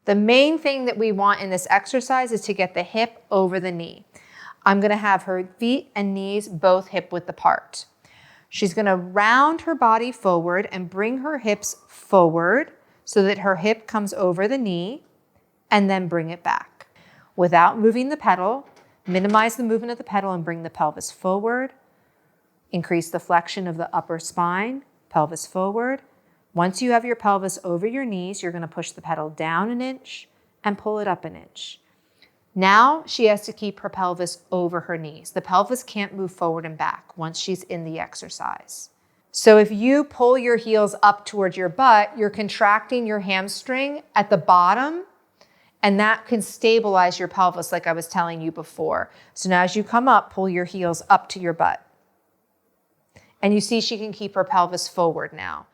The main thing that we want in this exercise is to get the hip over the knee. I'm gonna have her feet and knees both hip width apart. She's gonna round her body forward and bring her hips forward so that her hip comes over the knee, and then bring it back. Without moving the pedal, minimize the movement of the pedal and bring the pelvis forward. Increase the flexion of the upper spine, pelvis forward. Once you have your pelvis over your knees, you're gonna push the pedal down an inch and pull it up an inch. Now she has to keep her pelvis over her knees. The pelvis can't move forward and back once she's in the exercise. So if you pull your heels up towards your butt, you're contracting your hamstring at the bottom, and that can stabilize your pelvis like I was telling you before. So now as you come up, pull your heels up to your butt. And you see she can keep her pelvis forward now.